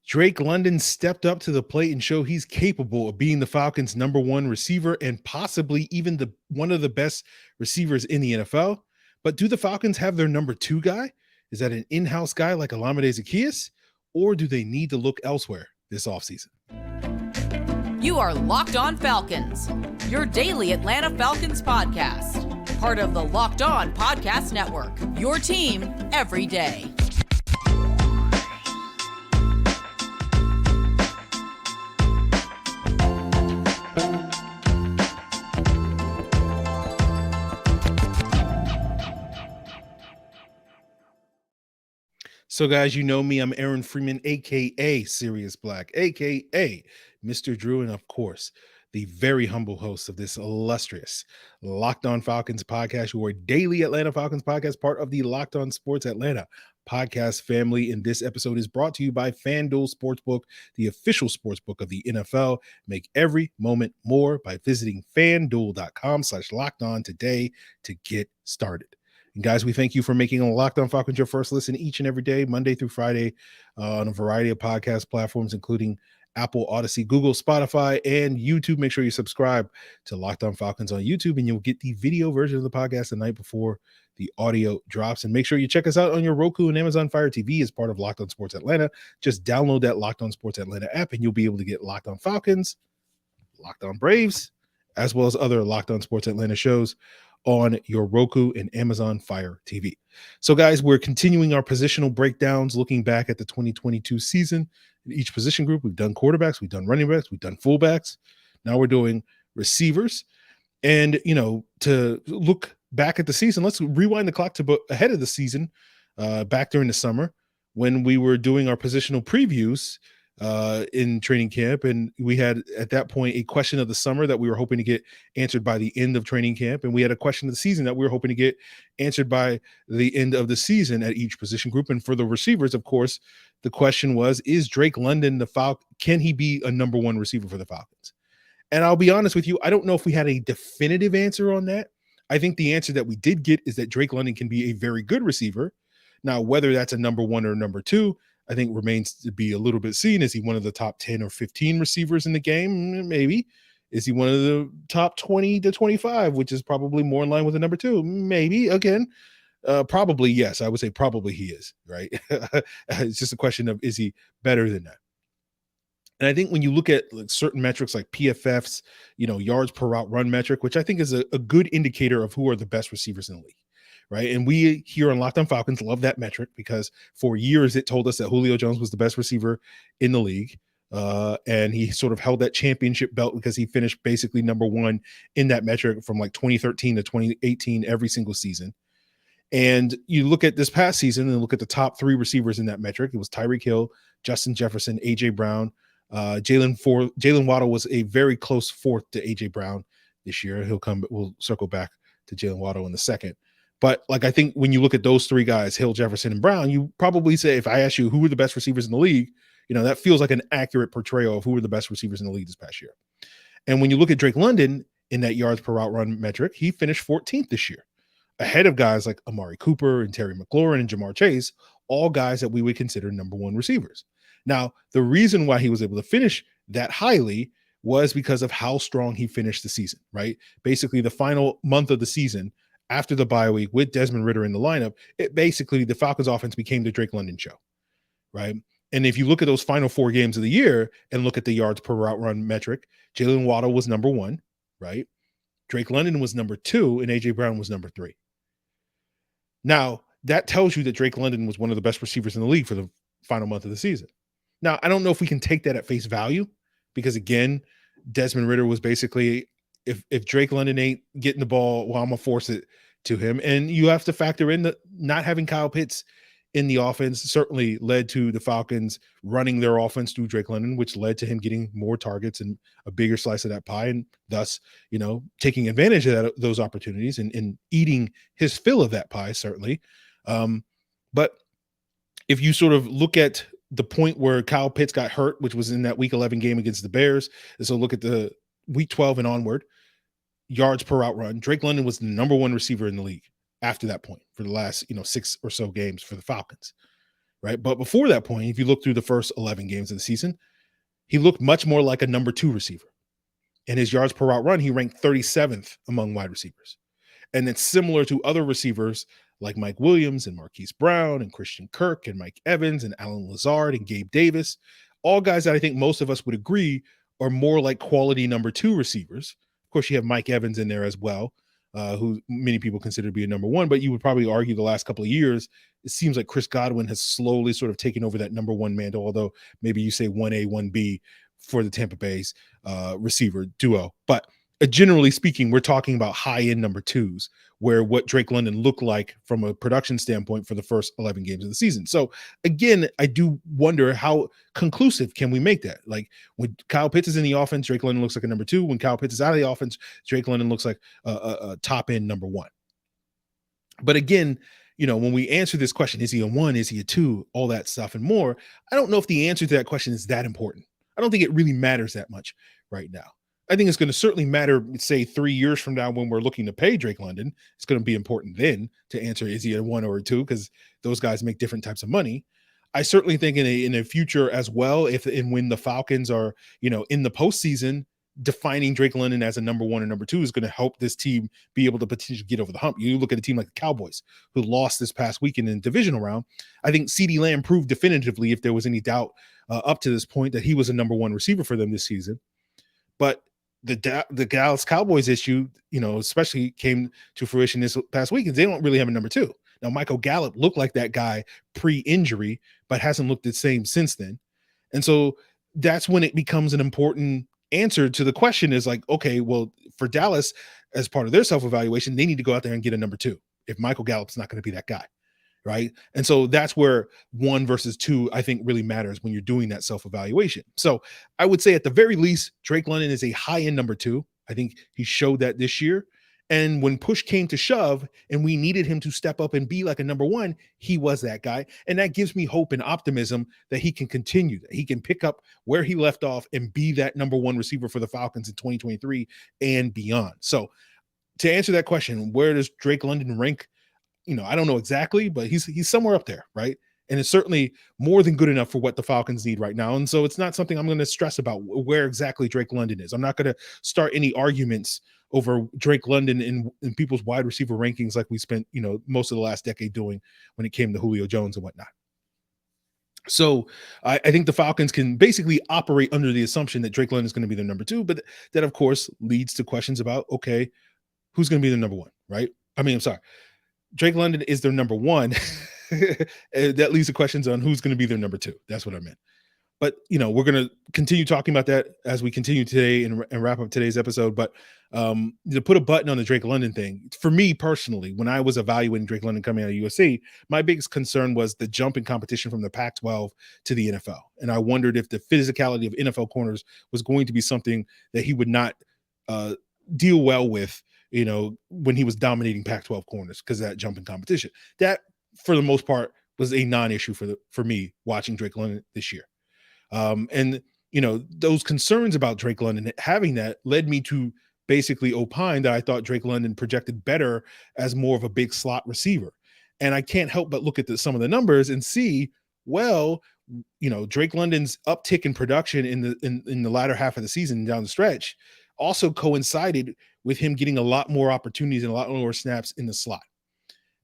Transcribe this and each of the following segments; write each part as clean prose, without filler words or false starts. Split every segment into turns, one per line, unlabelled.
Drake London stepped up to the plate and showed he's capable of being the Falcons' number one receiver and possibly even one of the best receivers in the NFL. But do the Falcons have their number two guy? Is that an in-house guy like Olamide Zaccheaus? Or do they need to look elsewhere this offseason?
You are Locked On Falcons, your daily Atlanta Falcons podcast. Part of the Locked On Podcast Network, your team every day.
So, guys, you know me. I'm Aaron Freeman, a.k.a. Sirius Black, a.k.a. Mr. Drew, and of course, the very humble host of this illustrious Locked On Falcons podcast, who are daily Atlanta Falcons podcast, part of the Locked On Sports Atlanta podcast family. And this episode is brought to you by FanDuel Sportsbook, the official sportsbook of the NFL. Make every moment more by visiting FanDuel.com/lockedon today to get started. And guys, we thank you for making Locked On Falcons your first listen each and every day, Monday through Friday, on a variety of podcast platforms, including Apple, Odyssey, Google, Spotify, and YouTube. Make sure you subscribe to Locked On Falcons on YouTube, and you'll get the video version of the podcast the night before the audio drops. And make sure you check us out on your Roku and Amazon Fire TV as part of Locked On Sports Atlanta. Just download that Locked On Sports Atlanta app, and you'll be able to get Locked On Falcons, Locked On Braves, as well as other Locked On Sports Atlanta shows on your Roku and Amazon Fire TV. So, guys, we're continuing our positional breakdowns, looking back at the 2022 season. In each position group, we've done quarterbacks, we've done running backs, we've done fullbacks. Now we're doing receivers. And, to look back at the season, let's rewind the clock to ahead of the season, back during the summer when we were doing our positional previews in training camp. And we had at that point a question of the summer that we were hoping to get answered by the end of training camp. And we had a question of the season that we were hoping to get answered by the end of the season at each position group. And for the receivers, of course, the question was, is Drake London can he be a number one receiver for the Falcons? And I'll be honest with you, I don't know if we had a definitive answer on that. I think the answer that we did get is that Drake London can be a very good receiver. Now, whether that's a number one or number two, I think remains to be a little bit seen. Is he one of the top 10 or 15 receivers in the game? Maybe. Is he one of the top 20 to 25, which is probably more in line with the number two? Maybe. Again, probably yes. I would say probably he is, right? It's just a question of, is he better than that? And I think when you look at certain metrics like PFF's, yards per route run metric, which I think is a good indicator of who are the best receivers in the league. Right. And we here on Locked On Falcons love that metric because for years it told us that Julio Jones was the best receiver in the league. And he sort of held that championship belt because he finished basically number one in that metric from like 2013 to 2018 every single season. And you look at this past season and look at the top three receivers in that metric. It was Tyreek Hill, Justin Jefferson, A.J. Brown. Jalen Waddle was a very close fourth to A.J. Brown this year. We'll circle back to Jalen Waddle in a second. But I think when you look at those three guys, Hill, Jefferson, and Brown, you probably say, if I ask you who were the best receivers in the league, that feels like an accurate portrayal of who were the best receivers in the league this past year. And when you look at Drake London in that yards per route run metric, he finished 14th this year, ahead of guys like Amari Cooper and Terry McLaurin and Jamar Chase, all guys that we would consider number one receivers. Now, the reason why he was able to finish that highly was because of how strong he finished the season, right? Basically, the final month of the season, after the bye week with Desmond Ridder in the lineup, the Falcons offense became the Drake London show, right? And if you look at those final 4 games of the year and look at the yards per route run metric, Jalen Waddle was number one, right? Drake London was number 2, and A.J. Brown was number 3. Now, that tells you that Drake London was one of the best receivers in the league for the final month of the season. Now, I don't know if we can take that at face value because, again, Desmond Ridder was basically, if Drake London ain't getting the ball, well, I'm going to force it to him. And you have to factor in that not having Kyle Pitts in the offense certainly led to the Falcons running their offense through Drake London, which led to him getting more targets and a bigger slice of that pie, and thus, taking advantage of those opportunities and eating his fill of that pie, certainly. But if you sort of look at the point where Kyle Pitts got hurt, which was in that Week 11 game against the Bears, and so look at the Week 12 and onward, yards per route run, Drake London was the number one receiver in the league after that point for the last 6 or so games for the Falcons, right? But before that point, if you look through the first 11 games of the season, he looked much more like a number 2 receiver. In his yards per route run, he ranked 37th among wide receivers. And it's similar to other receivers like Mike Williams and Marquise Brown and Christian Kirk and Mike Evans and Alan Lazard and Gabe Davis, all guys that I think most of us would agree are more like quality number 2 receivers. Of course, you have Mike Evans in there as well, who many people consider to be a number 1, but you would probably argue the last couple of years, it seems like Chris Godwin has slowly sort of taken over that number 1 mantle, although maybe you say 1A, 1B for the Tampa Bay's receiver duo. But generally speaking, we're talking about high-end number 2s, where what Drake London looked like from a production standpoint for the first 11 games of the season. So again, I do wonder how conclusive can we make that? Like when Kyle Pitts is in the offense, Drake London looks like a number 2. When Kyle Pitts is out of the offense, Drake London looks like a top-end number 1. But again, when we answer this question, is he a 1, is he a 2, all that stuff and more, I don't know if the answer to that question is that important. I don't think it really matters that much right now. I think it's going to certainly matter, say, 3 years from now when we're looking to pay Drake London. It's going to be important then to answer, is he a 1 or a 2, because those guys make different types of money. I certainly think in a future as well, if and when the Falcons are, in the postseason, defining Drake London as a number 1 or number 2 is going to help this team be able to potentially get over the hump. You look at a team like the Cowboys, who lost this past weekend in the divisional round. I think CeeDee Lamb proved definitively, if there was any doubt up to this point, that he was a number 1 receiver for them this season. But the Dallas Cowboys issue, especially came to fruition this past weekend. They don't really have a number 2. Now, Michael Gallup looked like that guy pre-injury, but hasn't looked the same since then. And so that's when it becomes an important answer to the question is like, okay, well, for Dallas, as part of their self-evaluation, they need to go out there and get a number 2 if Michael Gallup's not going to be that guy. Right. And so that's where 1 versus 2, I think, really matters when you're doing that self-evaluation. So I would say at the very least, Drake London is a high-end number 2. I think he showed that this year. And when push came to shove and we needed him to step up and be like a number 1, he was that guy. And that gives me hope and optimism that he can continue, that he can pick up where he left off and be that number 1 receiver for the Falcons in 2023 and beyond. So to answer that question, where does Drake London rank? I don't know exactly, but he's somewhere up there, right? And it's certainly more than good enough for what the Falcons need right now. And so it's not something I'm going to stress about where exactly Drake London is. I'm not going to start any arguments over Drake London in people's wide receiver rankings like we spent, most of the last decade doing when it came to Julio Jones and whatnot. So I think the Falcons can basically operate under the assumption that Drake London is going to be their number 2, but that, of course, leads to questions about, okay, who's going to be the number 1, right? I'm sorry. Drake London is their number 1. That leads to questions on who's going to be their number 2. That's what I meant. But, we're going to continue talking about that as we continue today and wrap up today's episode. But to put a button on the Drake London thing, for me personally, when I was evaluating Drake London coming out of USC, my biggest concern was the jump in competition from the Pac-12 to the NFL. And I wondered if the physicality of NFL corners was going to be something that he would not deal well with, when he was dominating Pac-12 corners because of that jump in competition. That, for the most part, was a non-issue for me watching Drake London this year. And those concerns about Drake London having that led me to basically opine that I thought Drake London projected better as more of a big slot receiver. And I can't help but look at some of the numbers and see, well, Drake London's uptick in production in the latter half of the season down the stretch also coincided with him getting a lot more opportunities and a lot more snaps in the slot.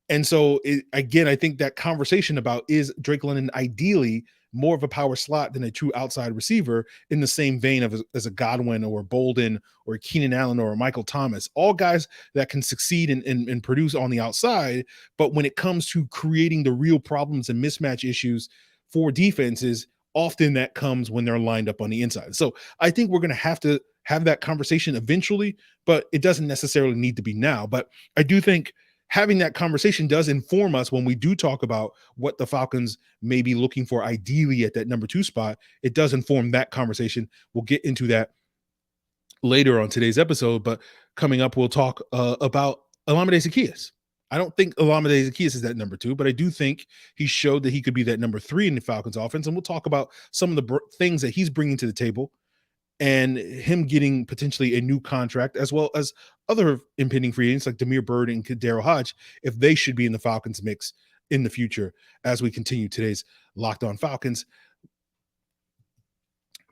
And so, again, I think that conversation about is Drake London ideally more of a power slot than a true outside receiver in the same vein of as a Godwin or a Bolden or a Keenan Allen or a Michael Thomas, all guys that can succeed and produce on the outside. But when it comes to creating the real problems and mismatch issues for defenses, often that comes when they're lined up on the inside. So I think we're going to have that conversation eventually, but it doesn't necessarily need to be now. But I do think having that conversation does inform us when we do talk about what the Falcons may be looking for ideally at that number 2 spot. It does inform that conversation. We'll get into that later on today's episode, but coming up, we'll talk about Olamide Zaccheaus. I don't think Olamide Zaccheaus is that number 2, but I do think he showed that he could be that number 3 in the Falcons offense. And we'll talk about some of the things that he's bringing to the table and him getting potentially a new contract, as well as other impending free agents like Damiere Byrd and KhaDarel Hodge, if they should be in the Falcons mix in the future as we continue today's Locked On Falcons.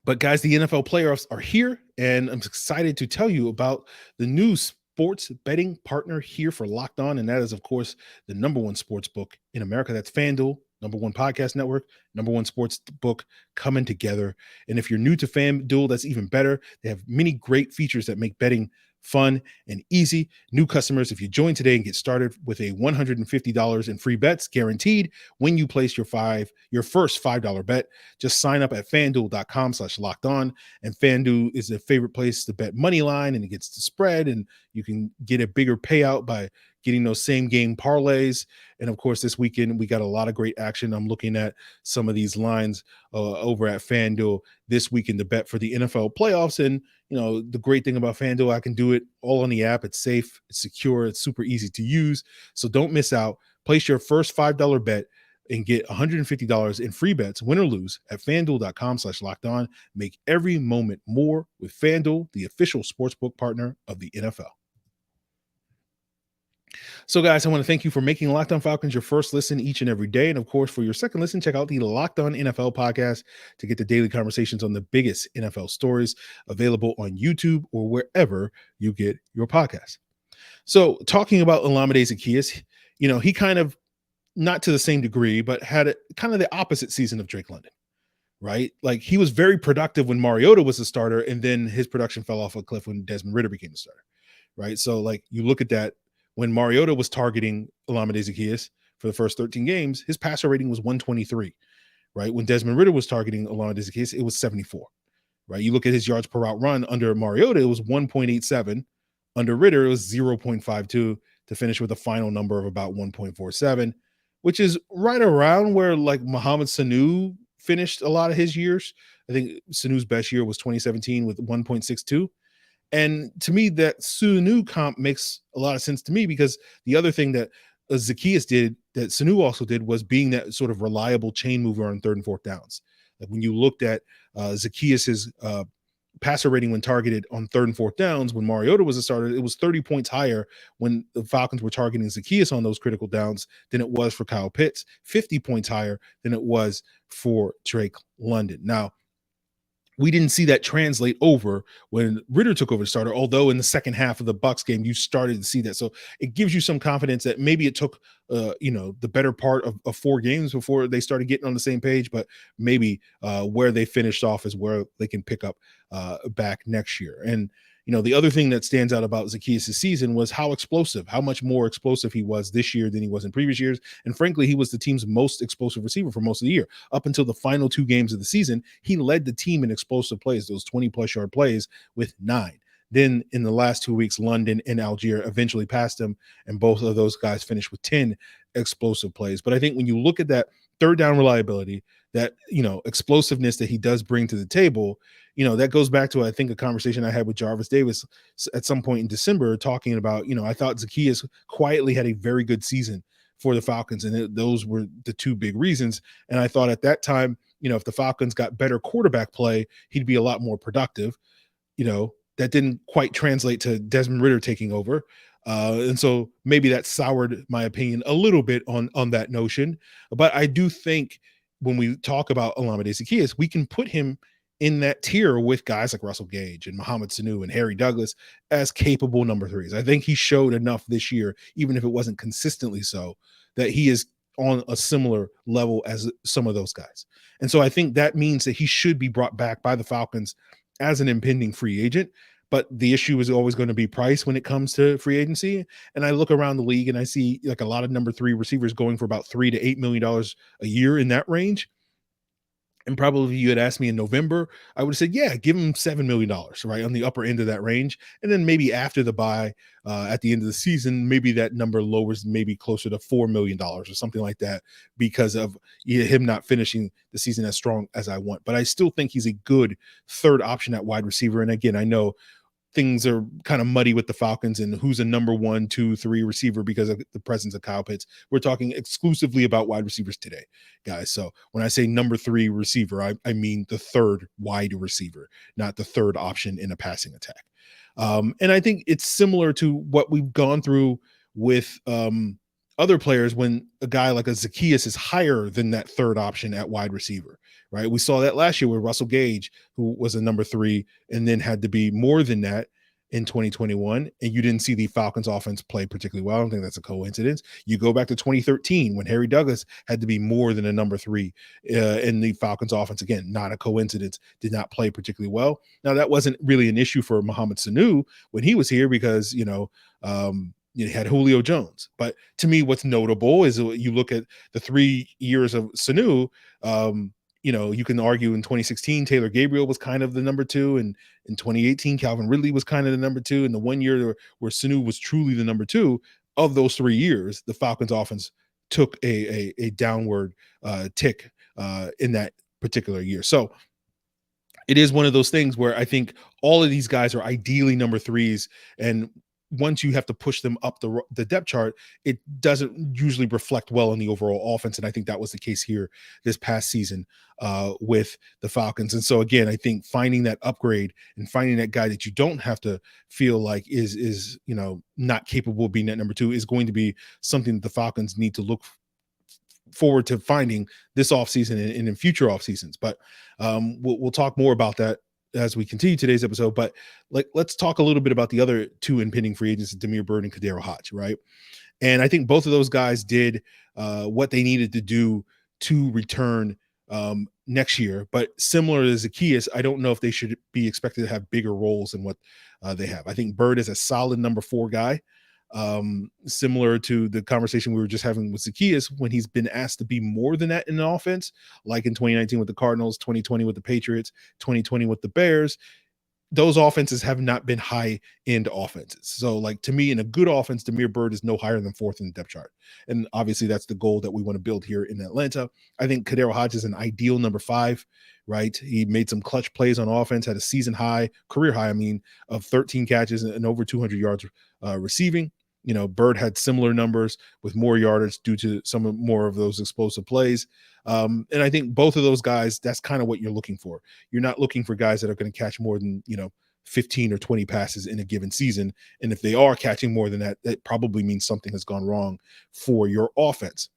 But guys, the NFL playoffs are here, and I'm excited to tell you about the new sports betting partner here for Locked On, and that is, of course, the number one sports book in America. That's FanDuel, number one podcast network, number one sports book coming together. And if you're new to FanDuel, that's even better. They have many great features that make betting fun and easy. New customers, if you join today and get started with a $150 in free bets guaranteed when you place your first $5 bet, just sign up at fanduel.com/locked on. And FanDuel is a favorite place to bet money line, and it gets the spread, and you can get a bigger payout by getting those same game parlays. And of course, this weekend, we got a lot of great action. I'm looking at some of these lines over at FanDuel this weekend to bet for the NFL playoffs. And, the great thing about FanDuel, I can do it all on the app. It's safe, it's secure, it's super easy to use. So don't miss out. Place your first $5 bet and get $150 in free bets, win or lose, at fanduel.com/locked on. Make every moment more with FanDuel, the official sportsbook partner of the NFL. So, guys, I want to thank you for making Locked On Falcons your first listen each and every day. And, of course, for your second listen, check out the Locked On NFL podcast to get the daily conversations on the biggest NFL stories, available on YouTube or wherever you get your podcasts. So, talking about Olamide Zaccheaus, he kind of, not to the same degree, but had kind of the opposite season of Drake London, right? Like, he was very productive when Mariota was the starter, and then his production fell off a cliff when Desmond Ridder became the starter, right? So, like, you look at that. When Mariota was targeting Olamide Zaccheaus for the first 13 games, his passer rating was 123, right? When Desmond Ridder was targeting Olamide Zaccheaus, it was 74, right? You look at his yards per route run under Mariota, it was 1.87. Under Ridder, it was 0.52 to finish with a final number of about 1.47, which is right around where like Mohamed Sanu finished a lot of his years. I think Sanu's best year was 2017 with 1.62. And to me, that Sanu comp makes a lot of sense to me, because the other thing that Zaccheaus did that Sanu also did was being that sort of reliable chain mover on third and fourth downs. Like when you looked at Zaccheaus's passer rating when targeted on third and fourth downs, when Mariota was a starter, it was 30 points higher when the Falcons were targeting Zaccheaus on those critical downs than it was for Kyle Pitts, 50 points higher than it was for Drake London. Now, we didn't see that translate over when Ridder took over the starter, although in the second half of the Bucs game, you started to see that. So it gives you some confidence that maybe it took, the better part of 4 games before they started getting on the same page, but maybe where they finished off is where they can pick up back next year. And, the other thing that stands out about Zaccheaus' season was how much more explosive he was this year than he was in previous years. And frankly, he was the team's most explosive receiver for most of the year. Up until the final 2 games of the season, he led the team in explosive plays, those 20-plus yard plays, with 9. Then in the last 2 weeks, London and Algier eventually passed him, and both of those guys finished with 10 explosive plays. But I think when you look at that third down reliability, that, explosiveness that he does bring to the table, that goes back to, I think, a conversation I had with Jarvis Davis at some point in December, talking about, I thought Zaccheaus quietly had a very good season for the Falcons, and those were the 2 big reasons. And I thought at that time, if the Falcons got better quarterback play, he'd be a lot more productive. That didn't quite translate to Desmond Ridder taking over. And so maybe that soured my opinion a little bit on that notion. But I do think when we talk about Olamide Zaccheaus, we can put him in that tier with guys like Russell Gage and Mohamed Sanu and Harry Douglas as capable number 3s. I think he showed enough this year, even if it wasn't consistently so, that he is on a similar level as some of those guys. And so I think that means that he should be brought back by the Falcons as an impending free agent. But the issue is always going to be price when it comes to free agency. And I look around the league and I see like a lot of number 3 receivers going for about $3 to $8 million a year in that range. And probably if you had asked me in November, I would have said, yeah, give him $7 million, right, on the upper end of that range. And then maybe after the bye, at the end of the season, maybe that number lowers maybe closer to $4 million or something like that, because of him not finishing the season as strong as I want. But I still think he's a good third option at wide receiver. And again, I know things are kind of muddy with the Falcons and who's a number 1, 2, 3 receiver because of the presence of Kyle Pitts. We're talking exclusively about wide receivers today, guys. So when I say number 3 receiver, I mean the third wide receiver, not the third option in a passing attack. And I think it's similar to what we've gone through with other players when a guy like a Zacchaeus is higher than that third option at wide receiver, right? We saw that last year with Russell Gage, who was a number 3 and then had to be more than that in 2021, and you didn't see the Falcons offense play particularly well. I don't think that's a coincidence. You go back to 2013 when Harry Douglas had to be more than a number 3 in the Falcons offense. Again, not a coincidence, did not play particularly well. Now, that wasn't really an issue for Mohamed Sanu when he was here because, you had Julio Jones. But to me, what's notable is you look at the 3 years of Sanu. You can argue in 2016, Taylor Gabriel was kind of the number 2. And in 2018, Calvin Ridley was kind of the number 2. And the 1 year where Sanu was truly the number 2, of those 3 years, the Falcons offense took a downward tick in that particular year. So it is one of those things where I think all of these guys are ideally number 3s. And once you have to push them up the depth chart, it doesn't usually reflect well on the overall offense. And I think that was the case here this past season with the Falcons. And so again, I think finding that upgrade and finding that guy that you don't have to feel like is not capable of being that number 2 is going to be something that the Falcons need to look forward to finding this offseason and in future off seasons. But we'll talk more about that as we continue today's episode. But let's talk a little bit about the other 2 impending free agents, Damiere Byrd and KhaDarel Hodge, right? And I think both of those guys did what they needed to do to return next year. But similar to Zacchaeus, I don't know if they should be expected to have bigger roles than what they have. I think Byrd is a solid number 4 guy, similar to the conversation we were just having with Zacchaeus when he's been asked to be more than that in an offense, like in 2019 with the Cardinals, 2020 with the Patriots, 2020 with the Bears. Those offenses have not been high-end offenses. So, to me, in a good offense, Damiere Byrd is no higher than 4th in the depth chart. And obviously, that's the goal that we want to build here in Atlanta. I think KhaDarel Hodge is an ideal number 5, right? He made some clutch plays on offense, had a season high, career high, of 13 catches and over 200 yards receiving. Byrd had similar numbers with more yardage due to some more of those explosive plays. And I think both of those guys, that's kind of what you're looking for. You're not looking for guys that are going to catch more than, 15 or 20 passes in a given season. And if they are catching more than that, that probably means something has gone wrong for your offense.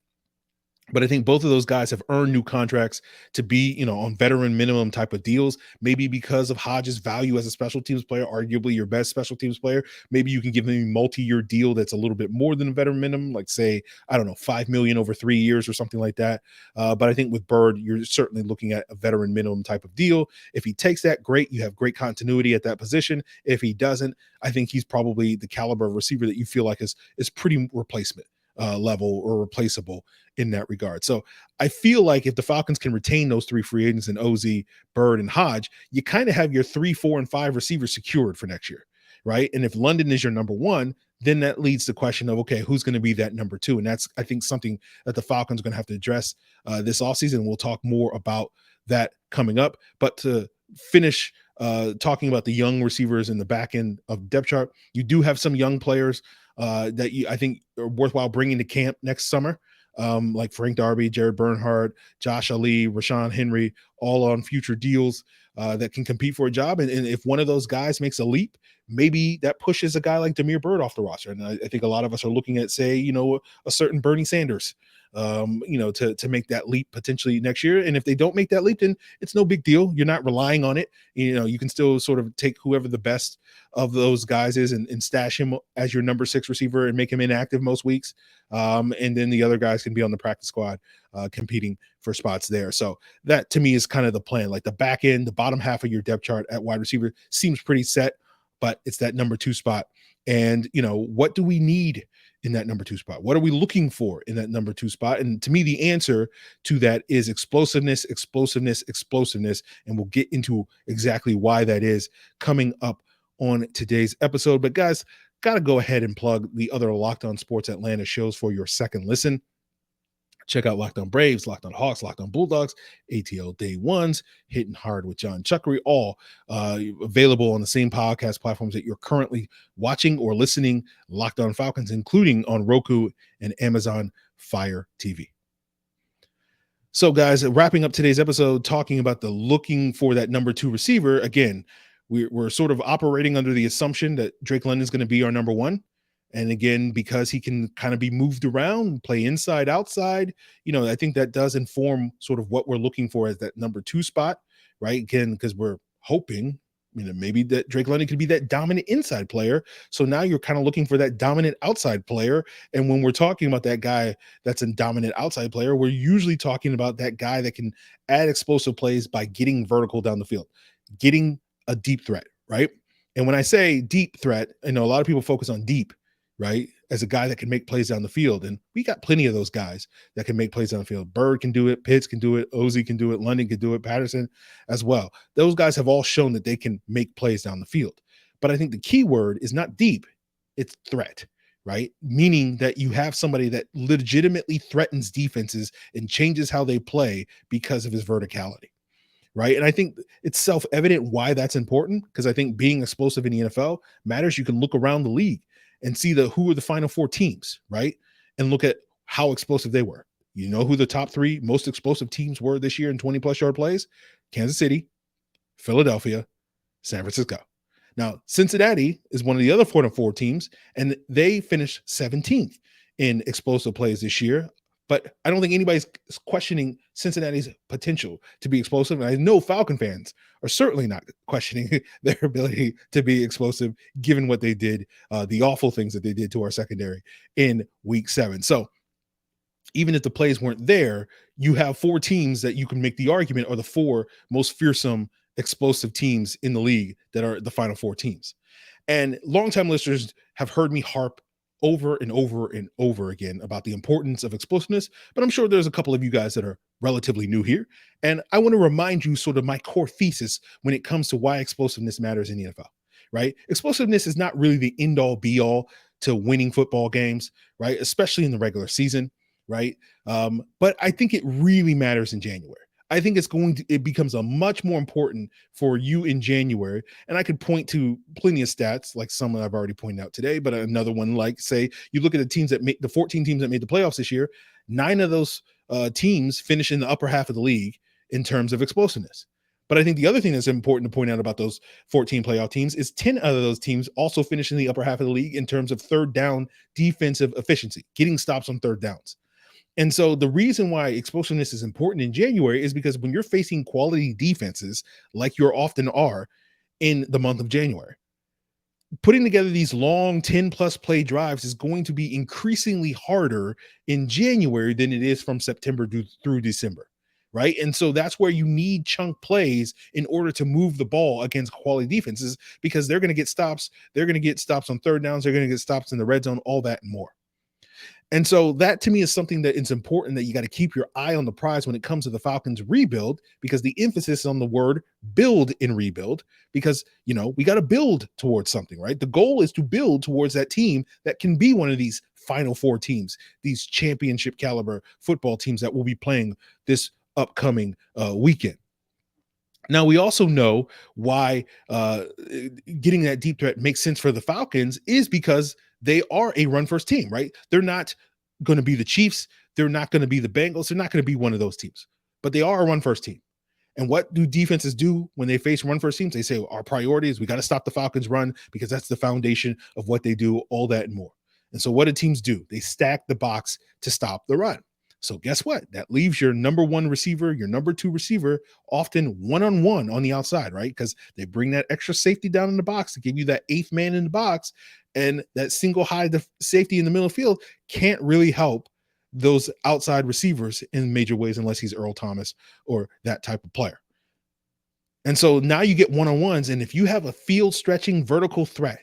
But I think both of those guys have earned new contracts to be, on veteran minimum type of deals, maybe because of Hodge's value as a special teams player, arguably your best special teams player. Maybe you can give him a multi-year deal that's a little bit more than a veteran minimum, like say, I don't know, $5 million over 3 years or something like that. But I think with Byrd, you're certainly looking at a veteran minimum type of deal. If he takes that, great. You have great continuity at that position. If he doesn't, I think he's probably the caliber of receiver that you feel like is pretty replacement level or replaceable in that regard. So I feel like if the Falcons can retain those 3 free agents in OZ, Byrd, and Hodge, you kind of have your 3, 4, and 5 receivers secured for next year, right? And if London is your number 1, then that leads to the question of, okay, who's going to be that number 2? And that's, I think, something that the Falcons are going to have to address this offseason. We'll talk more about that coming up. But to finish talking about the young receivers in the back end of depth chart, you do have some young players that I think are worthwhile bringing to camp next summer, like Frank Darby, Jared Bernhardt, Josh Ali, Rashawn Henry, all on future deals that can compete for a job. And if one of those guys makes a leap, maybe that pushes a guy like Damiere Byrd off the roster. And I think a lot of us are looking at, say, a certain Bernie Sanders, to make that leap potentially next year. And if they don't make that leap, then it's no big deal. You're not relying on it. You can still sort of take whoever the best of those guys is and stash him as your number 6 receiver and make him inactive most weeks. And then the other guys can be on the practice squad competing for spots there. So that to me is kind of the plan. Like the back end, the bottom half of your depth chart at wide receiver seems pretty set, but it's that number 2 spot. And, what do we need in that number 2 spot? What are we looking for in that number 2 spot? And to me, the answer to that is explosiveness. And we'll get into exactly why that is coming up on today's episode. But guys, got to go ahead and plug the other Locked On Sports Atlanta shows for your second listen. Check out Locked On Braves, Locked On Hawks, Locked On Bulldogs, ATL Day Ones, Hitting Hard with John Chuckery, all available on the same podcast platforms that you're currently watching or listening Locked On Falcons, including on Roku and Amazon Fire TV. So, guys, wrapping up today's episode, talking about the looking for that number 2 receiver. Again, we're sort of operating under the assumption that Drake London is going to be our number 1. And again, because he can kind of be moved around, play inside, outside, I think that does inform sort of what we're looking for as that number 2 spot, right? Again, because we're hoping, maybe that Drake London could be that dominant inside player. So now you're kind of looking for that dominant outside player. And when we're talking about that guy that's a dominant outside player, we're usually talking about that guy that can add explosive plays by getting vertical down the field, getting a deep threat, right? And when I say deep threat, I know a lot of people focus on deep, right? As a guy that can make plays down the field. And we got plenty of those guys that can make plays down the field. Byrd can do it. Pitts can do it. Ozzie can do it. London can do it. Patterson as well. Those guys have all shown that they can make plays down the field. But I think the key word is not deep, it's threat, right? Meaning that you have somebody that legitimately threatens defenses and changes how they play because of his verticality. Right. And I think it's self-evident why that's important, because I think being explosive in the NFL matters. You can look around the league and see who are the final 4 teams, right? And look at how explosive they were. You know who the top 3 most explosive teams were this year in 20-plus yard plays? Kansas City, Philadelphia, San Francisco. Now, Cincinnati is one of the other 4 teams, and they finished 17th in explosive plays this year. But I don't think anybody's questioning Cincinnati's potential to be explosive. And I know Falcon fans are certainly not questioning their ability to be explosive, given what they did, the awful things that they did to our secondary in week 7. So even if the plays weren't there, you have 4 teams that you can make the argument are the 4 most fearsome explosive teams in the league that are the final 4 teams. And longtime listeners have heard me harp over and over and over again about the importance of explosiveness, but I'm sure there's a couple of you guys that are relatively new here. And I want to remind you sort of my core thesis when it comes to why explosiveness matters in the NFL, right? Explosiveness is not really the end all be all to winning football games, right? Especially in the regular season, right? But I think it really matters in January. I think it becomes a much more important for you in January. And I could point to plenty of stats, like some that I've already pointed out today, but another one, like say you look at the 14 teams that made the playoffs this year, 9 of those teams finish in the upper half of the league in terms of explosiveness. But I think the other thing that's important to point out about those 14 playoff teams is 10 out of those teams also finish in the upper half of the league in terms of third down defensive efficiency, getting stops on third downs. And so the reason why explosiveness is important in January is because when you're facing quality defenses, like you often are in the month of January, putting together these long 10-plus play drives is going to be increasingly harder in January than it is from September through December, right? And so that's where you need chunk plays in order to move the ball against quality defenses, because they're going to get stops. They're going to get stops on third downs. They're going to get stops in the red zone, all that and more. And so that to me is something that it's important that you got to keep your eye on the prize when it comes to the Falcons rebuild, because the emphasis is on the word build in rebuild, because, we got to build towards something, right? The goal is to build towards that team that can be one of these final 4 teams, these championship caliber football teams that will be playing this upcoming weekend. Now, we also know why getting that deep threat makes sense for the Falcons is because they are a run-first team, right? They're not going to be the Chiefs. They're not going to be the Bengals. They're not going to be one of those teams, but they are a run-first team. And what do defenses do when they face run-first teams? They say, our priority is we got to stop the Falcons' run because that's the foundation of what they do, all that and more. And so what do teams do? They stack the box to stop the run. So guess what? That leaves your number 1 receiver, your number 2 receiver, often one-on-one on the outside, right? Because they bring that extra safety down in the box to give you that 8th man in the box. And that single high safety in the middle of the field can't really help those outside receivers in major ways unless he's Earl Thomas or that type of player. And so now you get one-on-ones. And if you have a field-stretching vertical threat,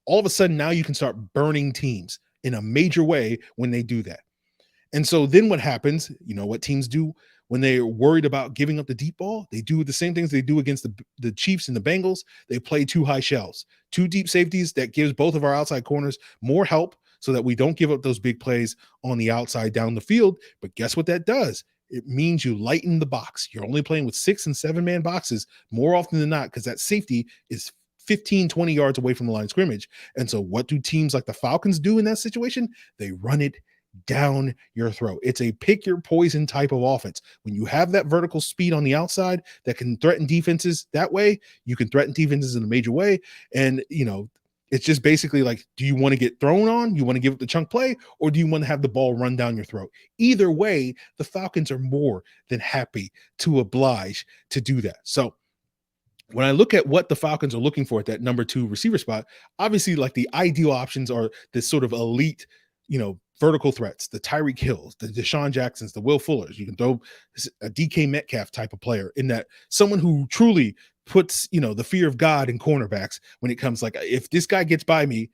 all of a sudden now you can start burning teams in a major way when they do that. And so then what happens, what teams do when they're worried about giving up the deep ball? They do the same things they do against the Chiefs and the Bengals. They play 2 high shells, 2 deep safeties that gives both of our outside corners more help so that we don't give up those big plays on the outside down the field. But guess what that does? It means you lighten the box. You're only playing with 6 and 7-man boxes more often than not, because that safety is 15, 20 yards away from the line of scrimmage. And so what do teams like the Falcons do in that situation? They run it down your throat. It's a pick your poison type of offense. When you have that vertical speed on the outside that can threaten defenses that way, you can threaten defenses in a major way. And, It's just basically like, do you want to get thrown on? You want to give up the chunk play, or do you want to have the ball run down your throat? Either way, the Falcons are more than happy to oblige to do that. So when I look at what the Falcons are looking for at that number 2 receiver spot, obviously like the ideal options are this sort of elite, vertical threats, the Tyreek Hills, the Deshaun Jacksons, the Will Fullers. You can throw a DK Metcalf type of player in that, someone who truly puts, the fear of God in cornerbacks when it comes like, if this guy gets by me,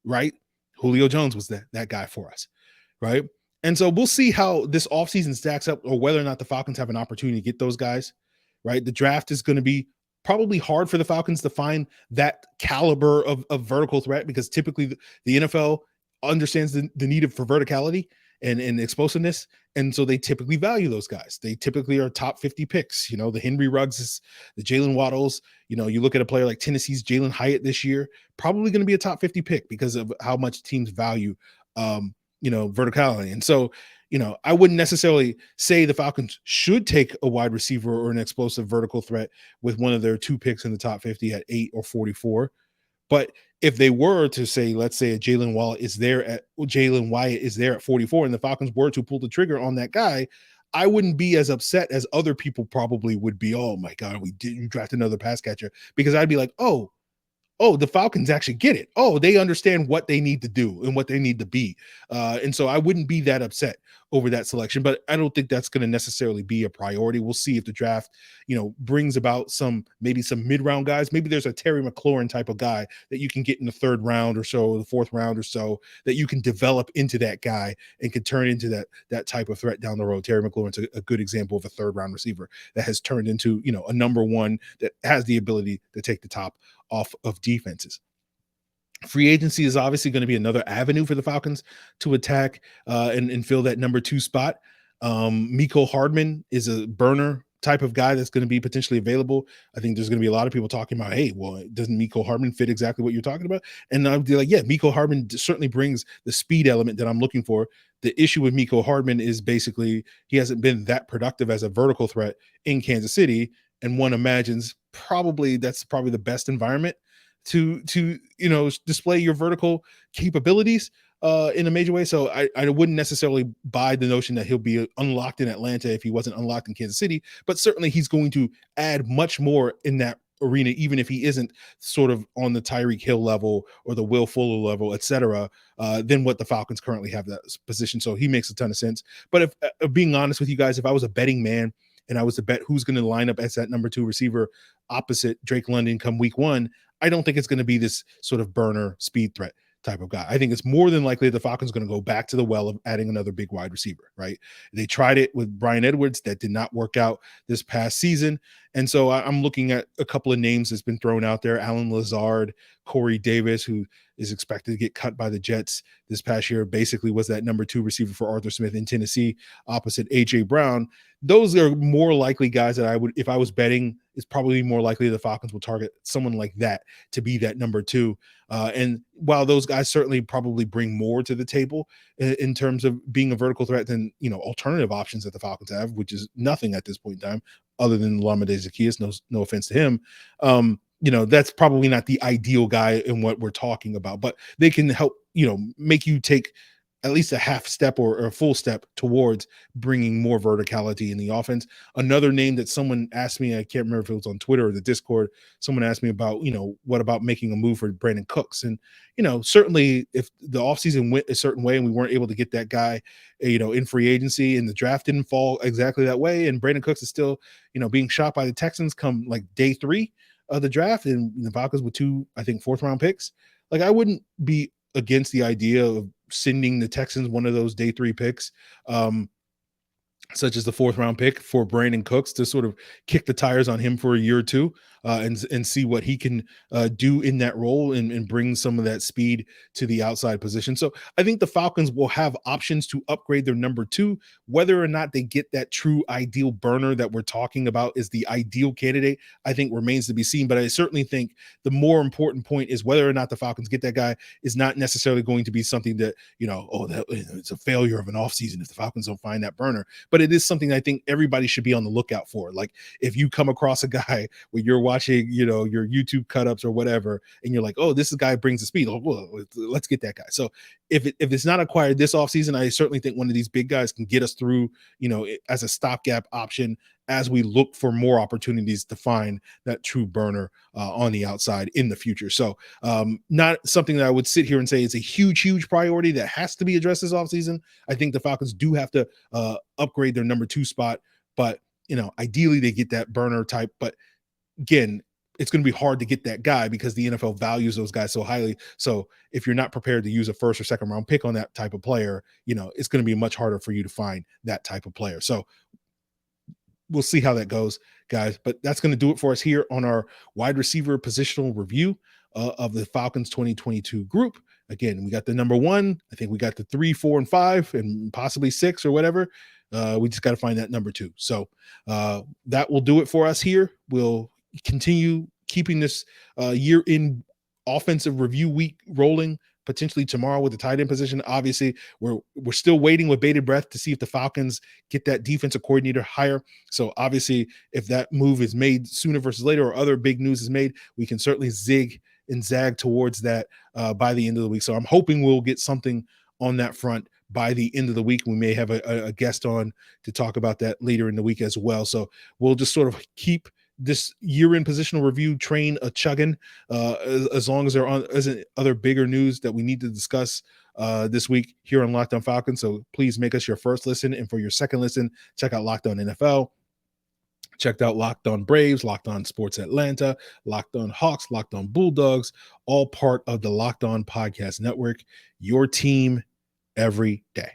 right? Julio Jones was that guy for us, right? And so we'll see how this offseason stacks up, or whether or not the Falcons have an opportunity to get those guys, right? The draft is going to be probably hard for the Falcons to find that caliber of vertical threat, because typically the NFL understands the need for verticality and explosiveness. And so they typically value those guys. They typically are top 50 picks, the Henry Ruggses, the Jalen Waddles. You look at a player like Tennessee's Jalen Hyatt this year, probably going to be a top 50 pick because of how much teams value, verticality. And so, I wouldn't necessarily say the Falcons should take a wide receiver or an explosive vertical threat with one of their 2 picks in the top 50 at 8 or 44. But if they were to say, let's say Jalen Wyatt is there at 44, and the Falcons were to pull the trigger on that guy, I wouldn't be as upset as other people probably would be. Oh my God, we didn't draft another pass catcher, because I'd be like, oh, the Falcons actually get it. Oh, they understand what they need to do and what they need to be. And so I wouldn't be that upset over that selection, but I don't think that's going to necessarily be a priority. We'll see if the draft, brings about maybe some mid-round guys. Maybe there's a Terry McLaurin type of guy that you can get in the 3rd round or so, the 4th round or so, that you can develop into that guy and can turn into that type of threat down the road. Terry McLaurin's a good example of a 3rd round receiver that has turned into, a number 1 that has the ability to take the top off of defenses. Free agency is obviously going to be another avenue for the Falcons to attack and fill that number 2 spot. Mecole Hardman is a burner type of guy that's going to be potentially available. I think there's going to be a lot of people talking about, hey, well, doesn't Mecole Hardman fit exactly what you're talking about? And I'd be like, yeah, Mecole Hardman certainly brings the speed element that I'm looking for. The issue with Mecole Hardman is basically he hasn't been that productive as a vertical threat in Kansas City, and one imagines that's probably the best environment to display your vertical capabilities in a major way. So I wouldn't necessarily buy the notion that he'll be unlocked in Atlanta if he wasn't unlocked in Kansas City, but certainly he's going to add much more in that arena, even if he isn't sort of on the Tyreek Hill level or the Will Fuller level, etc., than what the Falcons currently have that position. So he makes a ton of sense. But if being honest with you guys, if I was a betting man and I was to bet who's going to line up as that number 2 receiver opposite Drake London come week 1, I don't think it's going to be this sort of burner speed threat type of guy. I think it's more than likely the Falcons going to go back to the well of adding another big wide receiver, right? They tried it with Bryan Edwards. That did not work out this past season. And so I'm looking at a couple of names that's been thrown out there. Allen Lazard, Corey Davis, who is expected to get cut by the Jets this past year, basically was that number 2 receiver for Arthur Smith in Tennessee opposite A.J. Brown. Those are more likely guys that I would, if I was betting, it's probably more likely the Falcons will target someone like that to be that number 2. And while those guys certainly probably bring more to the table in terms of being a vertical threat than, alternative options that the Falcons have, which is nothing at this point in time other than Olamide Zaccheaus, no offense to him. That's probably not the ideal guy in what we're talking about, but they can help, make you take at least a half step or a full step towards bringing more verticality in the offense. Another name that someone asked me, I can't remember if it was on Twitter or the Discord, someone asked me about, what about making a move for Brandon Cooks? And, certainly if the offseason went a certain way and we weren't able to get that guy, in free agency and the draft didn't fall exactly that way, and Brandon Cooks is still, being shot by the Texans come like day 3 of the draft, and the Falcons with 2, I think, 4th round picks, like I wouldn't be against the idea of sending the Texans one of those day 3 picks, such as the 4th round pick for Brandon Cooks, to sort of kick the tires on him for a year or 2 and see what he can do in that role and bring some of that speed to the outside position. So I think the Falcons will have options to upgrade their number 2. Whether or not they get that true ideal burner that we're talking about is the ideal candidate, I think remains to be seen. But I certainly think the more important point is whether or not the Falcons get that guy is not necessarily going to be something that, it's a failure of an offseason if the Falcons don't find that burner. But it is something I think everybody should be on the lookout for. Like if you come across a guy where you're watching, your YouTube cut-ups or whatever, and you're like, oh, this guy brings the speed. Oh, well, let's get that guy. So if it's not acquired this offseason, I certainly think one of these big guys can get us through, as a stopgap option as we look for more opportunities to find that true burner on the outside in the future. So not something that I would sit here and say is a huge priority that has to be addressed this offseason. I think the Falcons do have to upgrade their number 2 spot, but ideally they get that burner type. But again, it's going to be hard to get that guy because the NFL values those guys so highly. So if you're not prepared to use a first or second round pick on that type of player, it's going to be much harder for you to find that type of player. So we'll see how that goes, guys. But that's going to do it for us here on our wide receiver positional review of the Falcons 2022 group. Again, we got the number 1. I think we got the 3, 4, and 5, and possibly 6 or whatever. We just got to find that number 2. So that will do it for us here. We'll continue keeping this year-in offensive review week rolling, potentially tomorrow with the tight end position. Obviously, we're still waiting with bated breath to see if the Falcons get that defensive coordinator hire. So obviously, if that move is made sooner versus later or other big news is made, we can certainly zig and zag towards that by the end of the week. So I'm hoping we'll get something on that front by the end of the week. We may have a guest on to talk about that later in the week as well. So we'll just sort of keep this year-in positional review train a chugging as long as there isn't other bigger news that we need to discuss this week here on Locked On Falcons. So please make us your first listen, and for your second listen, check out Locked On NFL. Checked out Locked On Braves, Locked On Sports Atlanta, Locked On Hawks, Locked On Bulldogs, all part of the Locked On Podcast Network. Your team every day.